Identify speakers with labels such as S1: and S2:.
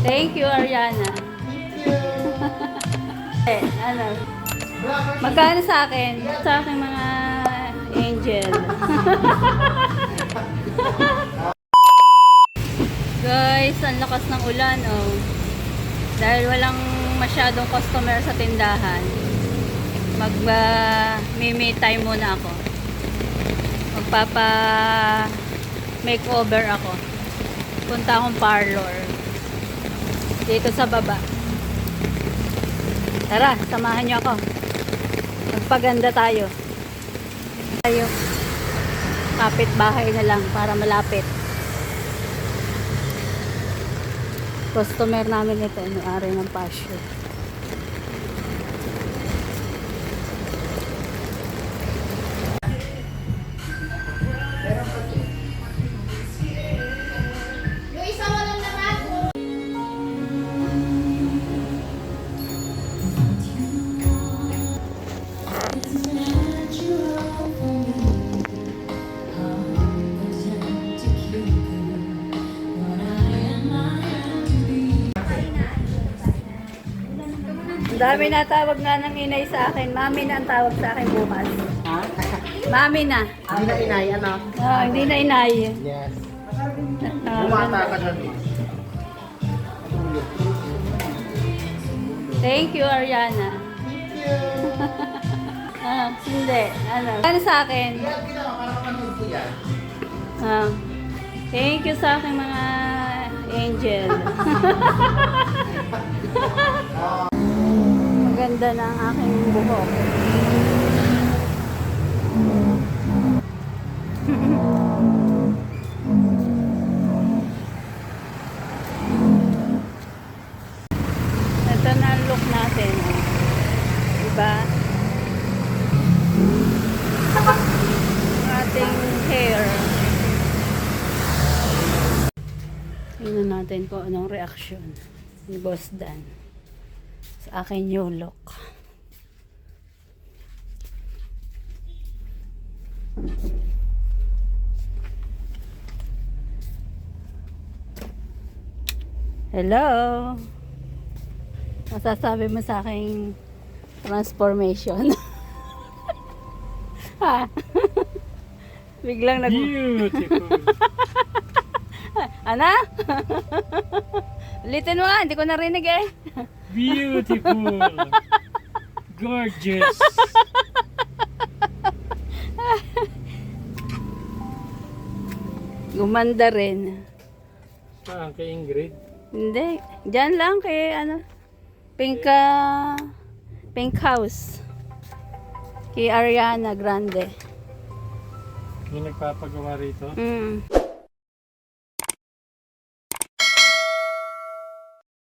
S1: Thank you, Ariana. Ano? Magkano sa akin? Sa akin mga angel. Guys, ang lakas ng ulan, oh. Dahil walang masyadong customer sa tindahan, me time muna ako. Magpapa makeover ako. Punta akong parlor dito sa baba. Tara, samahan niyo ako. Magpaganda tayo. Kapit bahay na lang para malapit. Customer namin ito, may-ari ng pasyo.
S2: Yung isa walang naman.
S1: Ang dami na tawag nga ng inay sa akin. Mami na ang tawag sa akin bukas.
S3: Ha?
S1: Mami na.
S3: Hindi na inay, ano?
S1: Hindi na inay.
S3: Yes. Bumata ka dyan.
S1: Thank you, Ariana. Hindi. Ano sa akin? Thank you sa akin mga angel. Maganda na ang aking buhok. Ito na ang look natin. Diba? Ang ating hair. Tingnan natin kung anong reaction ni Boss Dan sa aking new look. Hello! Masasabi mo sa aking transformation? Ha? Biglang
S4: Beautiful.
S1: Ano? Ulitin mo nga, hindi ko narinig eh.
S4: Beautiful. Gorgeous.
S1: Gumanda rin.
S4: Saan kay Ingrid?
S1: Hindi. Diyan lang kay Pink House. Kay Ariana Grande.
S4: Yung nagpapagawa rito?
S1: Mm.